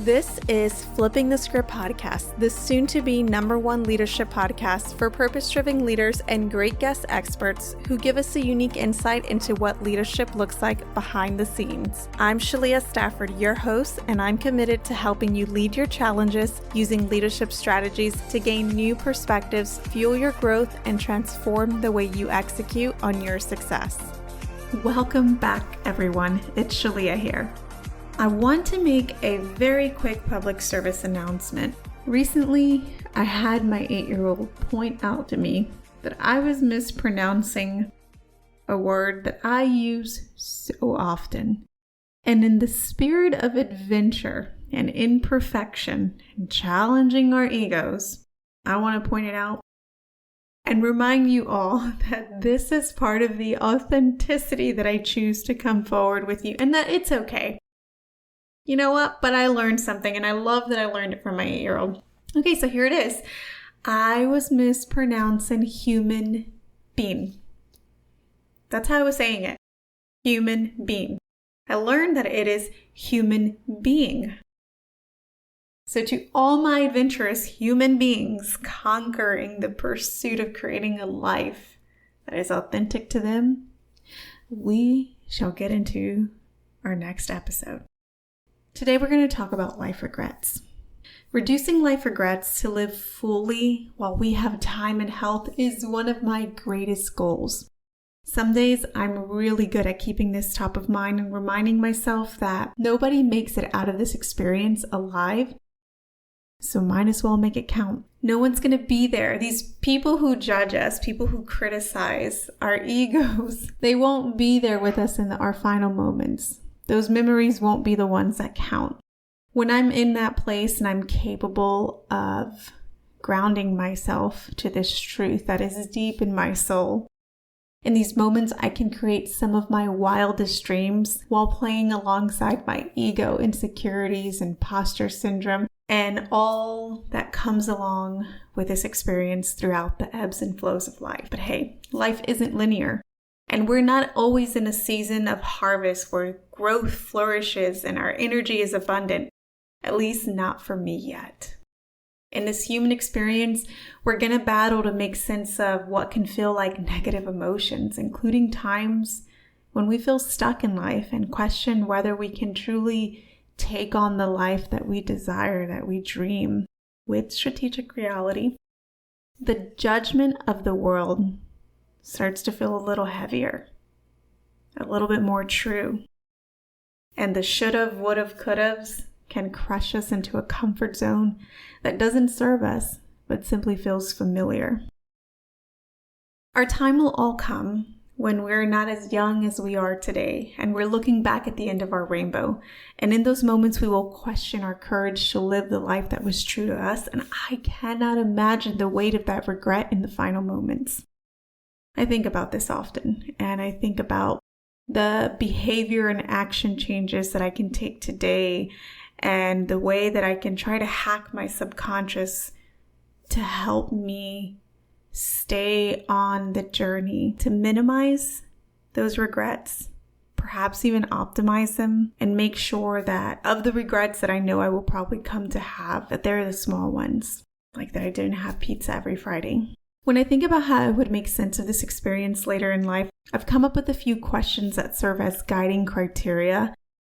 This is Flipping the Script podcast, the soon-to-be #1 leadership podcast for purpose-driven leaders and great guest experts who give us a unique insight into what leadership looks like behind the scenes. I'm Shalia Stafford, your host, and I'm committed to helping you lead your challenges using leadership strategies to gain new perspectives, fuel your growth, and transform the way you execute on your success. Welcome back, everyone. It's Shalia here. I want to make a very quick public service announcement. Recently, I had my 8-year-old point out to me that I was mispronouncing a word that I use so often. And in the spirit of adventure and imperfection and challenging our egos, I want to point it out and remind you all that this is part of the authenticity that I choose to come forward with you and that it's okay. You know what? But I learned something, and I love that I learned it from my 8-year-old. Okay, so here it is. I was mispronouncing human being. That's how I was saying it. Human being. I learned that it is human being. So to all my adventurous human beings conquering the pursuit of creating a life that is authentic to them, we shall get into our next episode. Today we're going to talk about life regrets. Reducing life regrets to live fully while we have time and health is one of my greatest goals. Some days I'm really good at keeping this top of mind and reminding myself that nobody makes it out of this experience alive, so might as well make it count. No one's going to be there. These people who judge us, people who criticize our egos, they won't be there with us in our final moments. Those memories won't be the ones that count. When I'm in that place and I'm capable of grounding myself to this truth that is deep in my soul, in these moments I can create some of my wildest dreams while playing alongside my ego, insecurities, imposter syndrome, and all that comes along with this experience throughout the ebbs and flows of life. But hey, life isn't linear. And we're not always in a season of harvest where growth flourishes and our energy is abundant, at least not for me yet. In this human experience, we're going to battle to make sense of what can feel like negative emotions, including times when we feel stuck in life and question whether we can truly take on the life that we desire, that we dream with strategic reality. The judgment of the world starts to feel a little heavier, a little bit more true. And the should've, would've, could've's can crush us into a comfort zone that doesn't serve us, but simply feels familiar. Our time will all come when we're not as young as we are today, and we're looking back at the end of our rainbow. And in those moments, we will question our courage to live the life that was true to us. And I cannot imagine the weight of that regret in the final moments. I think about this often, and I think about the behavior and action changes that I can take today and the way that I can try to hack my subconscious to help me stay on the journey to minimize those regrets, perhaps even optimize them, and make sure that of the regrets that I know I will probably come to have, that they're the small ones, like that I didn't have pizza every Friday. When I think about how I would make sense of this experience later in life, I've come up with a few questions that serve as guiding criteria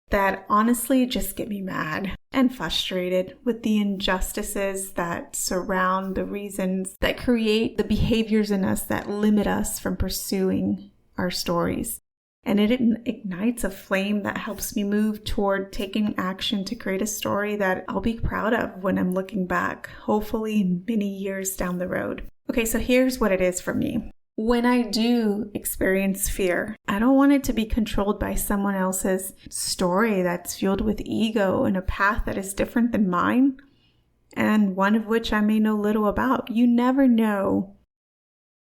that honestly just get me mad and frustrated with the injustices that surround the reasons that create the behaviors in us that limit us from pursuing our stories. And it ignites a flame that helps me move toward taking action to create a story that I'll be proud of when I'm looking back, hopefully many years down the road. Okay, so here's what it is for me. When I do experience fear, I don't want it to be controlled by someone else's story that's fueled with ego and a path that is different than mine, and one of which I may know little about. You never know.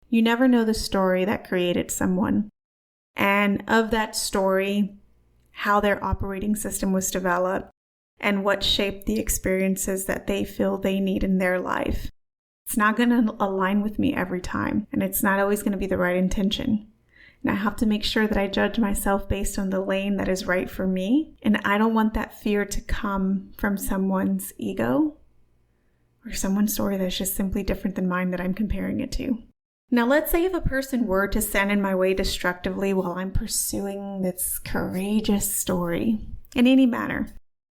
You never know the story that created someone, and of that story, how their operating system was developed, and what shaped the experiences that they feel they need in their life. It's not going to align with me every time, and it's not always going to be the right intention. And I have to make sure that I judge myself based on the lane that is right for me. And I don't want that fear to come from someone's ego or someone's story that's just simply different than mine that I'm comparing it to. Now, let's say if a person were to stand in my way destructively while I'm pursuing this courageous story in any manner.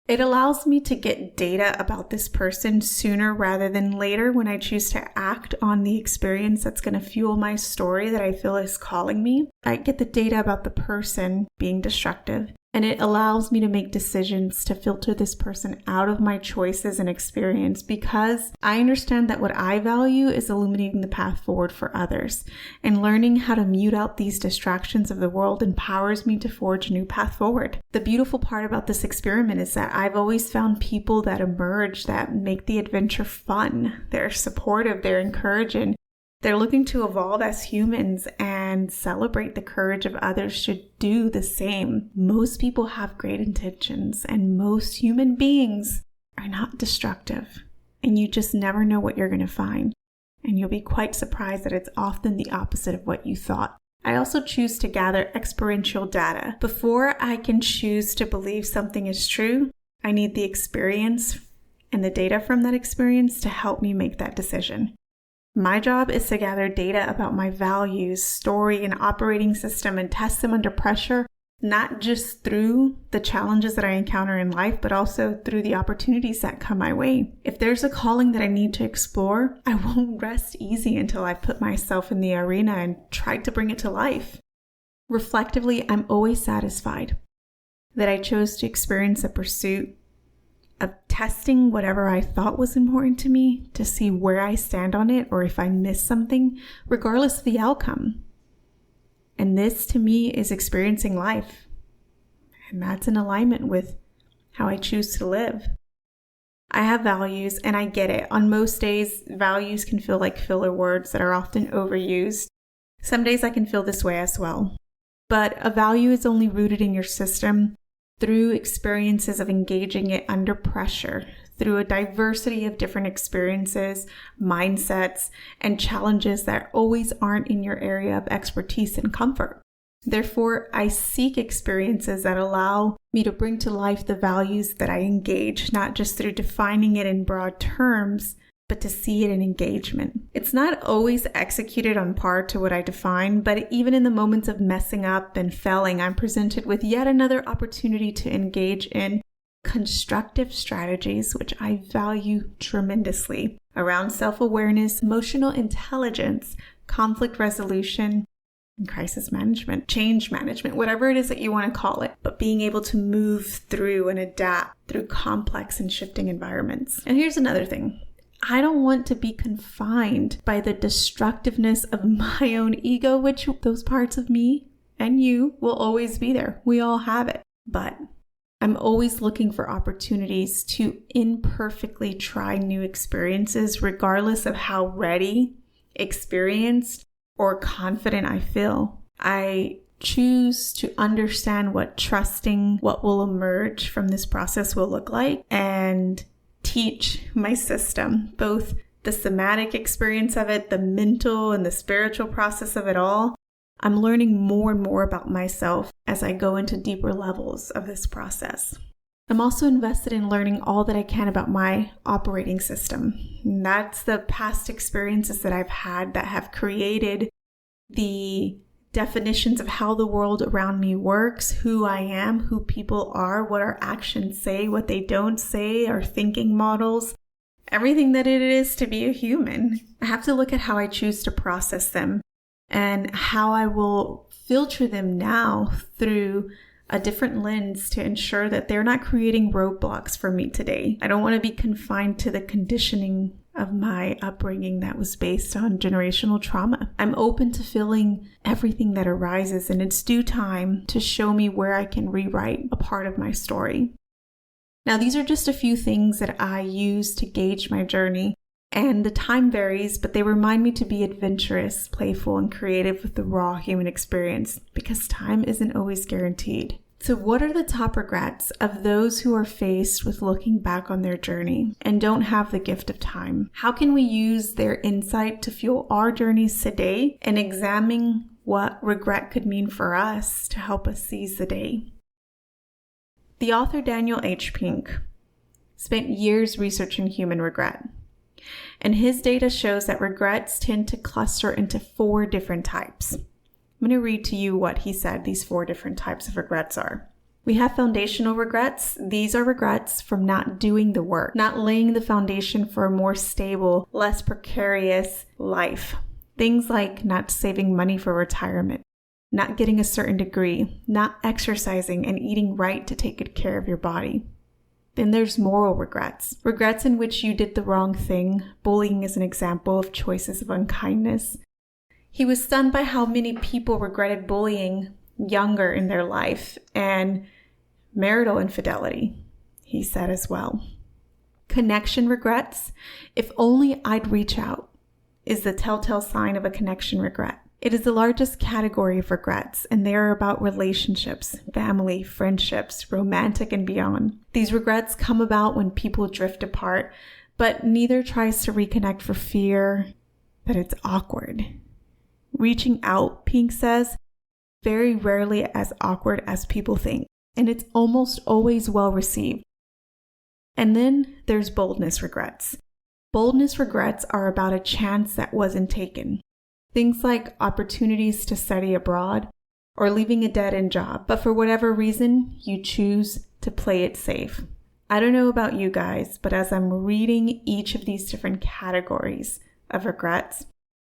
It allows me to get data about this person sooner rather than later when I choose to act on the experience that's going to fuel my story that I feel is calling me. I get the data about the person being destructive, and it allows me to make decisions to filter this person out of my choices and experience because I understand that what I value is illuminating the path forward for others, and learning how to mute out these distractions of the world empowers me to forge a new path forward. The beautiful part about this experiment is that I've always found people that emerge that make the adventure fun. They're supportive, they're encouraging. They're looking to evolve as humans and celebrate the courage of others to do the same. Most people have great intentions, and most human beings are not destructive. And you just never know what you're going to find. And you'll be quite surprised that it's often the opposite of what you thought. I also choose to gather experiential data. Before I can choose to believe something is true, I need the experience and the data from that experience to help me make that decision. My job is to gather data about my values, story, and operating system and test them under pressure, not just through the challenges that I encounter in life, but also through the opportunities that come my way. If there's a calling that I need to explore, I won't rest easy until I put myself in the arena and try to bring it to life. Reflectively, I'm always satisfied that I chose to experience a pursuit of testing whatever I thought was important to me to see where I stand on it or if I miss something, regardless of the outcome. And this to me is experiencing life. And that's in alignment with how I choose to live. I have values and I get it. On most days, values can feel like filler words that are often overused. Some days I can feel this way as well. But a value is only rooted in your system through experiences of engaging it under pressure, through a diversity of different experiences, mindsets, and challenges that always aren't in your area of expertise and comfort. Therefore, I seek experiences that allow me to bring to life the values that I engage, not just through defining it in broad terms, but to see it in engagement. It's not always executed on par to what I define, but even in the moments of messing up and failing, I'm presented with yet another opportunity to engage in constructive strategies, which I value tremendously, around self-awareness, emotional intelligence, conflict resolution, and crisis management, change management, whatever it is that you want to call it, but being able to move through and adapt through complex and shifting environments. And here's another thing. I don't want to be confined by the destructiveness of my own ego, which those parts of me and you will always be there. We all have it. But I'm always looking for opportunities to imperfectly try new experiences, regardless of how ready, experienced, or confident I feel. I choose to understand what trusting what will emerge from this process will look like and teach my system, both the somatic experience of it, the mental and the spiritual process of it all. I'm learning more and more about myself as I go into deeper levels of this process. I'm also invested in learning all that I can about my operating system. And that's the past experiences that I've had that have created the definitions of how the world around me works, who I am, who people are, what our actions say, what they don't say, our thinking models, everything that it is to be a human. I have to look at how I choose to process them and how I will filter them now through a different lens to ensure that they're not creating roadblocks for me today. I don't want to be confined to the conditioning of my upbringing that was based on generational trauma. I'm open to feeling everything that arises in its due time to show me where I can rewrite a part of my story. Now, these are just a few things that I use to gauge my journey, and the time varies, but they remind me to be adventurous, playful, and creative with the raw human experience, because time isn't always guaranteed. So what are the top regrets of those who are faced with looking back on their journey and don't have the gift of time? How can we use their insight to fuel our journeys today and examine what regret could mean for us to help us seize the day. The author Daniel H. Pink spent years researching human regret, and his data shows that regrets tend to cluster into 4 different types. I'm going to read to you what he said these 4 different types of regrets are. We have foundational regrets. These are regrets from not doing the work, not laying the foundation for a more stable, less precarious life. Things like not saving money for retirement, not getting a certain degree, not exercising and eating right to take good care of your body. Then there's moral regrets. Regrets in which you did the wrong thing. Bullying is an example of choices of unkindness. He was stunned by how many people regretted bullying younger in their life, and marital infidelity, he said as well. Connection regrets, if only I'd reach out, is the telltale sign of a connection regret. It is the largest category of regrets, and they are about relationships, family, friendships, romantic, and beyond. These regrets come about when people drift apart, but neither tries to reconnect for fear that it's awkward. Reaching out, Pink says, very rarely as awkward as people think, and it's almost always well received. And then there's boldness regrets. Boldness regrets are about a chance that wasn't taken. Things like opportunities to study abroad or leaving a dead-end job, but for whatever reason, you choose to play it safe. I don't know about you guys, but as I'm reading each of these different categories of regrets,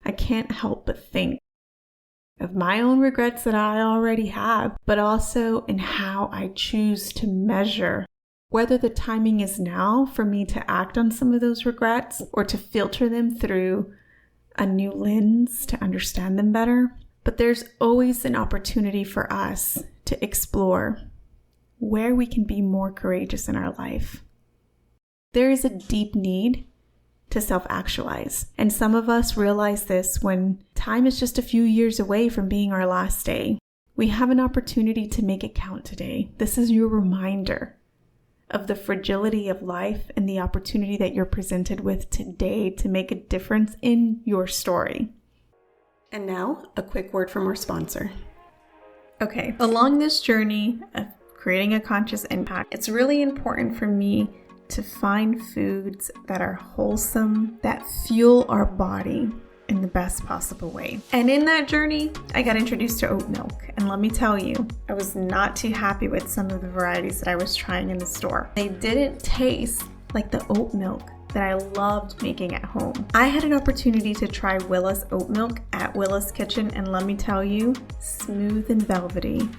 I can't help but think of my own regrets that I already have, but also in how I choose to measure whether the timing is now for me to act on some of those regrets or to filter them through a new lens to understand them better. But there's always an opportunity for us to explore where we can be more courageous in our life. There is a deep need to self-actualize. And some of us realize this when time is just a few years away from being our last day. We have an opportunity to make it count today. This is your reminder of the fragility of life and the opportunity that you're presented with today to make a difference in your story. And now, a quick word from our sponsor. Okay, along this journey of creating a conscious impact, it's really important for me to find foods that are wholesome, that fuel our body in the best possible way. And in that journey, I got introduced to oat milk. And let me tell you, I was not too happy with some of the varieties that I was trying in the store. They didn't taste like the oat milk that I loved making at home. I had an opportunity to try Willa's oat milk at Willa's Kitchen, and let me tell you, smooth and velvety.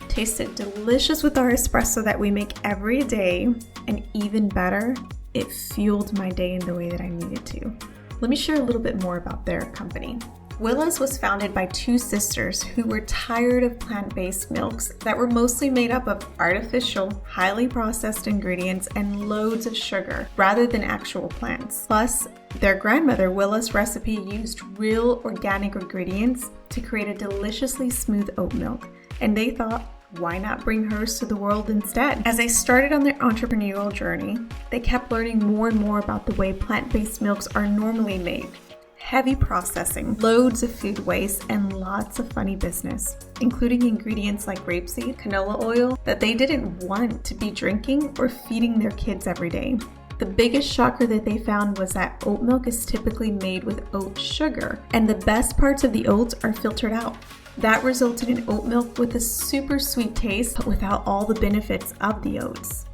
Tasted delicious with our espresso that we make every day, and even better, it fueled my day in the way that I needed to. Let me share a little bit more about their company. Willa's was founded by 2 sisters who were tired of plant-based milks that were mostly made up of artificial, highly processed ingredients and loads of sugar rather than actual plants. Plus, their grandmother Willa's recipe used real organic ingredients to create a deliciously smooth oat milk, and they thought, why not bring hers to the world instead? As they started on their entrepreneurial journey, they kept learning more and more about the way plant-based milks are normally made. Heavy processing, loads of food waste, and lots of funny business, including ingredients like rapeseed, canola oil that they didn't want to be drinking or feeding their kids every day. The biggest shocker that they found was that oat milk is typically made with oat sugar, and the best parts of the oats are filtered out. That resulted in oat milk with a super sweet taste, but without all the benefits of the oats.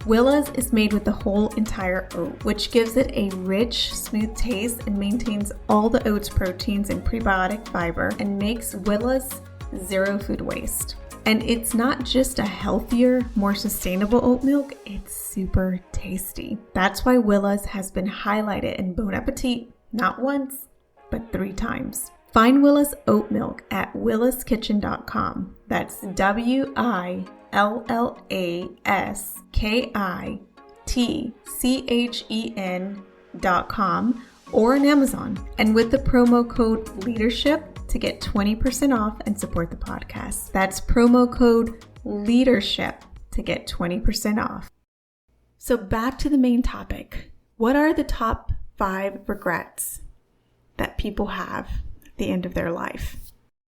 Willa's is made with the whole entire oat, which gives it a rich, smooth taste and maintains all the oat's proteins and prebiotic fiber and makes Willa's zero food waste. And it's not just a healthier, more sustainable oat milk, it's super tasty. That's why Willa's has been highlighted in Bon Appetit not once, but 3 times. Find Willa's oat milk at willaskitchen.com. That's WILLASKITCHEN.com or on Amazon. And with the promo code LEADERSHIP to get 20% off and support the podcast. That's promo code LEADERSHIP to get 20% off. So back to the main topic. What are the top 5 regrets that people have at the end of their life?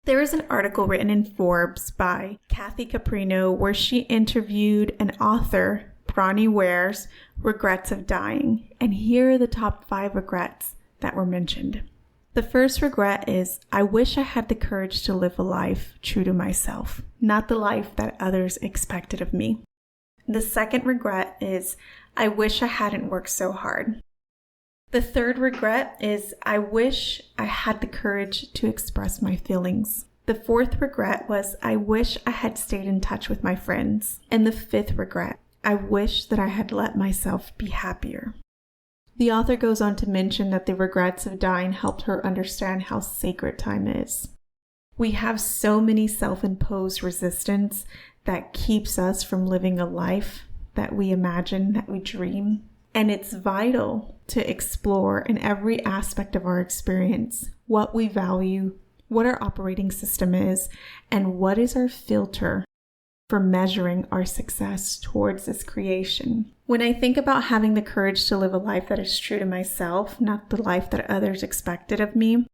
There is an article written in Forbes by Kathy Caprino where she interviewed an author, Bronnie Ware's regrets of dying. And here are the top 5 regrets that were mentioned. The first regret is, I wish I had the courage to live a life true to myself, not the life that others expected of me. The second regret is, I wish I hadn't worked so hard. The third regret is, I wish I had the courage to express my feelings. The fourth regret was, I wish I had stayed in touch with my friends. And the fifth regret, I wish that I had let myself be happier. The author goes on to mention that the regrets of dying helped her understand how sacred time is. We have so many self-imposed resistance that keeps us from living a life that we imagine, that we dream. And it's vital to explore in every aspect of our experience what we value, what our operating system is, and what is our filter for measuring our success towards this creation. When I think about having the courage to live a life that is true to myself, not the life that others expected of me,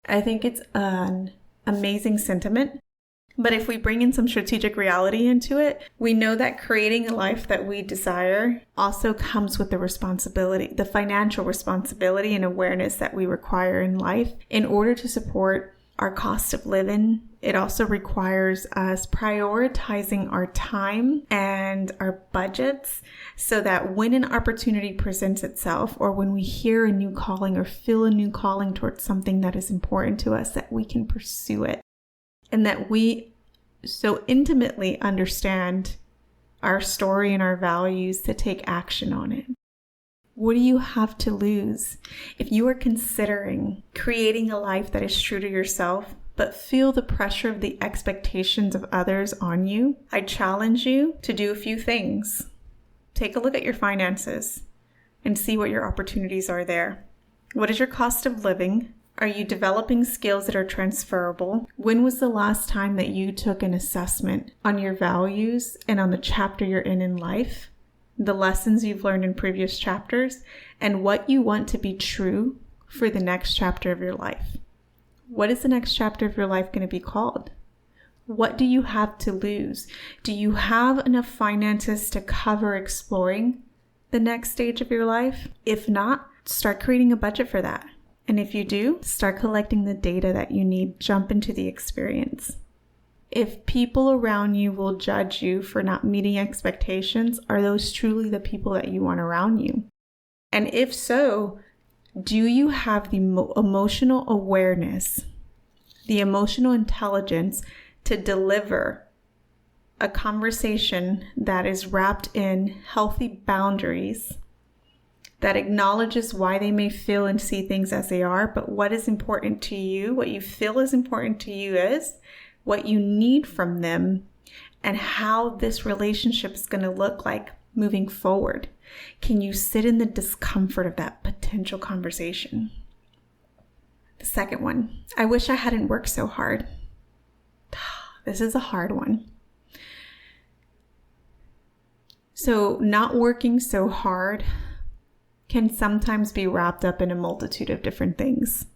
I think it's an amazing sentiment. But if we bring in some strategic reality into it, we know that creating a life that we desire also comes with the responsibility, the financial responsibility and awareness that we require in life in order to support our cost of living. It also requires us prioritizing our time and our budgets so that when an opportunity presents itself, or when we hear a new calling or feel a new calling towards something that is important to us, that we can pursue it. And that we so intimately understand our story and our values to take action on it. What do you have to lose? If you are considering creating a life that is true to yourself, but feel the pressure of the expectations of others on you, I challenge you to do a few things. Take a look at your finances and see what your opportunities are there. What is your cost of living? Are you developing skills that are transferable? When was the last time that you took an assessment on your values and on the chapter you're in life, the lessons you've learned in previous chapters, and what you want to be true for the next chapter of your life? What is the next chapter of your life going to be called? What do you have to lose? Do you have enough finances to cover exploring the next stage of your life? If not, start creating a budget for that. And if you do, start collecting the data that you need. Jump into the experience. If people around you will judge you for not meeting expectations, are those truly the people that you want around you? And if so, do you have the emotional awareness, the emotional intelligence to deliver a conversation that is wrapped in healthy boundaries, that acknowledges why they may feel and see things as they are, but what is important to you, what you feel is important to you is, what you need from them, and how this relationship is going to look like moving forward? Can you sit in the discomfort of that potential conversation? The second one, I wish I hadn't worked so hard. This is a hard one. So not working so hard can sometimes be wrapped up in a multitude of different things.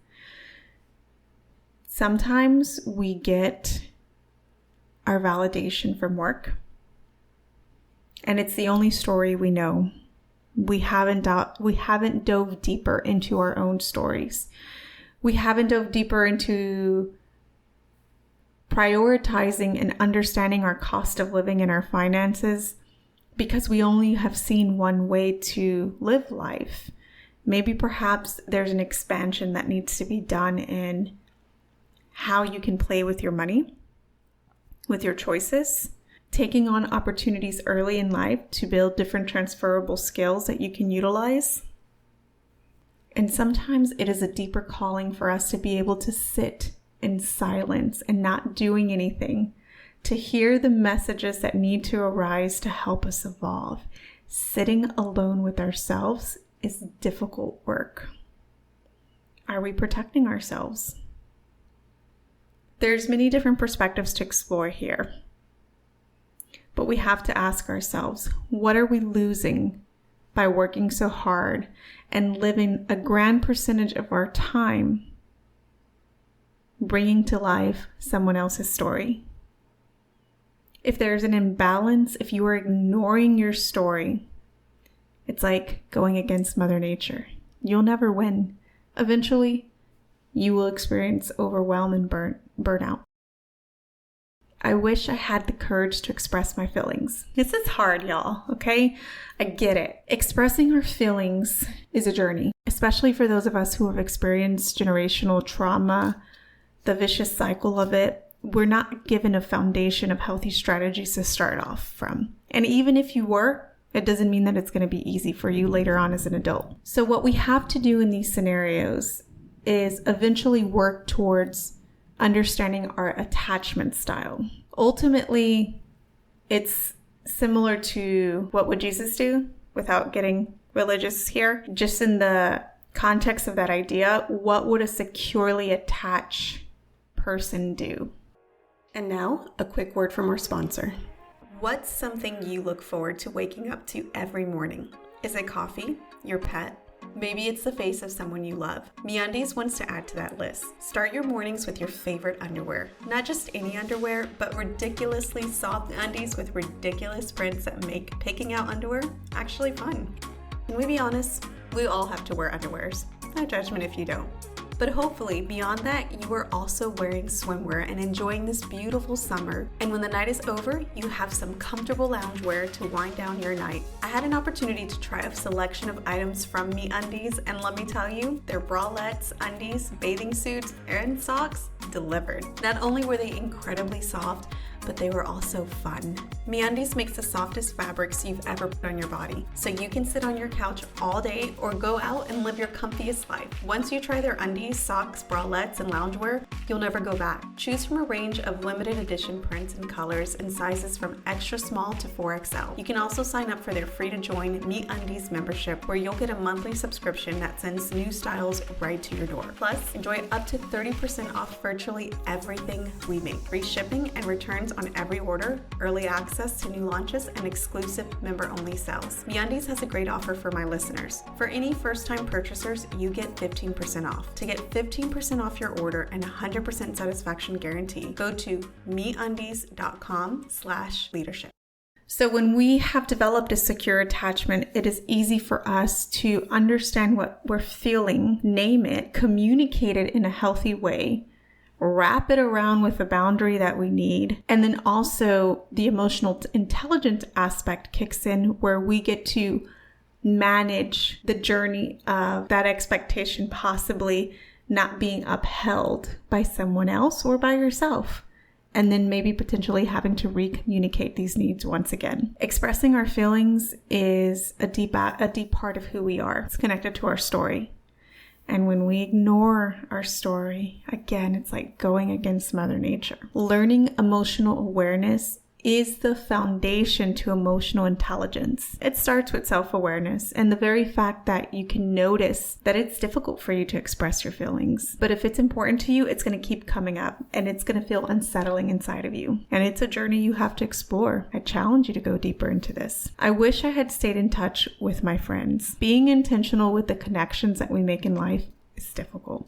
Sometimes we get our validation from work, and it's the only story we know. We haven't dove deeper into our own stories. We haven't dove deeper into prioritizing and understanding our cost of living and our finances, because we only have seen one way to live life. Maybe perhaps there's an expansion that needs to be done in how you can play with your money, with your choices, taking on opportunities early in life to build different transferable skills that you can utilize. And sometimes it is a deeper calling for us to be able to sit in silence and not doing anything, to hear the messages that need to arise to help us evolve. Sitting alone with ourselves is difficult work. Are we protecting ourselves? There's many different perspectives to explore here. But we have to ask ourselves, what are we losing by working so hard and living a grand percentage of our time bringing to life someone else's story. If there's an imbalance, if you are ignoring your story, it's like going against Mother Nature. You'll never win. Eventually, you will experience overwhelm and burnout. I wish I had the courage to express my feelings. This is hard, y'all, okay? I get it. Expressing our feelings is a journey, especially for those of us who have experienced generational trauma, the vicious cycle of it. We're not given a foundation of healthy strategies to start off from. And even if you were, it doesn't mean that it's going to be easy for you later on as an adult. So what we have to do in these scenarios is eventually work towards understanding our attachment style. Ultimately, it's similar to what would Jesus do, without getting religious here. Just in the context of that idea, what would a securely attached person do? And now, a quick word from our sponsor. What's something you look forward to waking up to every morning? Is it coffee? Your pet? Maybe it's the face of someone you love. MeUndies wants to add to that list. Start your mornings with your favorite underwear. Not just any underwear, but ridiculously soft undies with ridiculous prints that make picking out underwear actually fun. Can we be honest? We all have to wear underwears. No judgment if you don't. But hopefully, beyond that, you are also wearing swimwear and enjoying this beautiful summer. And when the night is over, you have some comfortable loungewear to wind down your night. I had an opportunity to try a selection of items from MeUndies, and let me tell you, their bralettes, undies, bathing suits, and socks delivered. Not only were they incredibly soft, but they were also fun. MeUndies makes the softest fabrics you've ever put on your body, so you can sit on your couch all day or go out and live your comfiest life. Once you try their undies, socks, bralettes, and loungewear, you'll never go back. Choose from a range of limited edition prints and colors and sizes from extra small to 4XL. You can also sign up for their free to join MeUndies membership, where you'll get a monthly subscription that sends new styles right to your door. Plus, enjoy up to 30% off virtually everything we make. Free shipping and returns on every order, early access to new launches, and exclusive member-only sales. MeUndies has a great offer for my listeners. For any first-time purchasers, you get 15% off. To get 15% off your order and 100% satisfaction guarantee, go to meundies.com/leadership. So when we have developed a secure attachment, it is easy for us to understand what we're feeling, name it, communicate it in a healthy way, wrap it around with the boundary that we need. And then also the emotional intelligence aspect kicks in, where we get to manage the journey of that expectation possibly not being upheld by someone else or by yourself. And then maybe potentially having to recommunicate these needs once again. Expressing our feelings is a deep part of who we are. It's connected to our story. And when we ignore our story, again, it's like going against Mother Nature. Learning emotional awareness is the foundation to emotional intelligence. It starts with self-awareness and the very fact that you can notice that it's difficult for you to express your feelings. But if it's important to you, it's going to keep coming up and it's going to feel unsettling inside of you. And it's a journey you have to explore. I challenge you to go deeper into this. I wish I had stayed in touch with my friends. Being intentional with the connections that we make in life is difficult.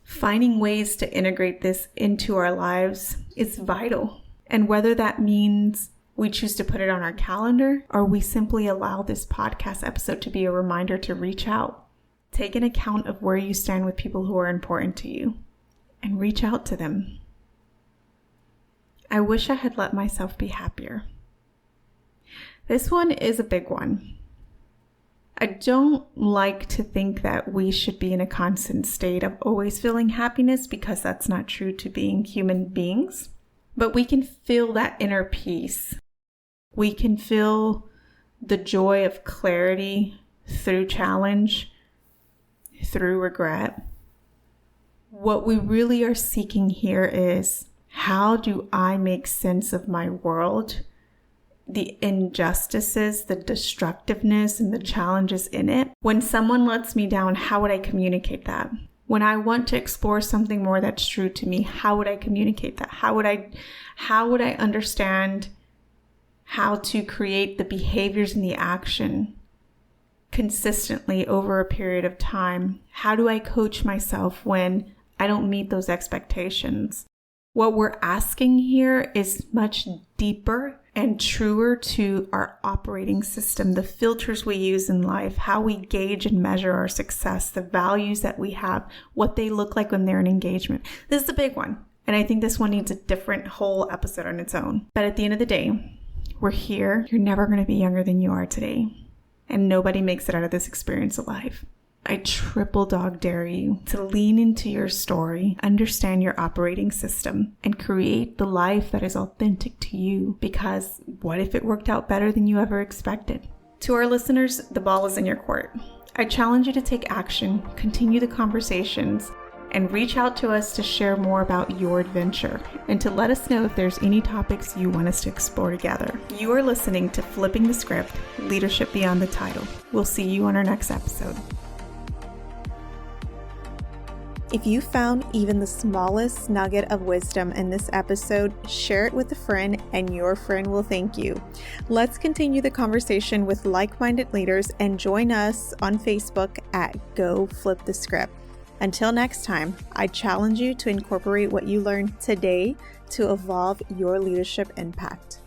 Finding ways to integrate this into our lives is vital. And whether that means we choose to put it on our calendar or we simply allow this podcast episode to be a reminder to reach out, take an account of where you stand with people who are important to you and reach out to them. I wish I had let myself be happier. This one is a big one. I don't like to think that we should be in a constant state of always feeling happiness, because that's not true to being human beings. But we can feel that inner peace. We can feel the joy of clarity through challenge, through regret. What we really are seeking here is, how do I make sense of my world, the injustices, the destructiveness, and the challenges in it? When someone lets me down, how would I communicate that? When I want to explore something more that's true to me, how would I communicate that? How would I understand how to create the behaviors and the action consistently over a period of time? How do I coach myself when I don't meet those expectations. What we're asking here is much deeper and truer to our operating system, the filters we use in life, how we gauge and measure our success, the values that we have, what they look like when they're in engagement. This is a big one. And I think this one needs a different whole episode on its own. But at the end of the day, we're here. You're never going to be younger than you are today. And nobody makes it out of this experience alive. I triple dog dare you to lean into your story, understand your operating system, and create the life that is authentic to you. Because what if it worked out better than you ever expected? To our listeners, the ball is in your court. I challenge you to take action, continue the conversations, and reach out to us to share more about your adventure and to let us know if there's any topics you want us to explore together. You are listening to Flipping the Script, Leadership Beyond the Title. We'll see you on our next episode. If you found even the smallest nugget of wisdom in this episode, share it with a friend and your friend will thank you. Let's continue the conversation with like-minded leaders and join us on Facebook at Go Flip the Script. Until next time, I challenge you to incorporate what you learned today to evolve your leadership impact.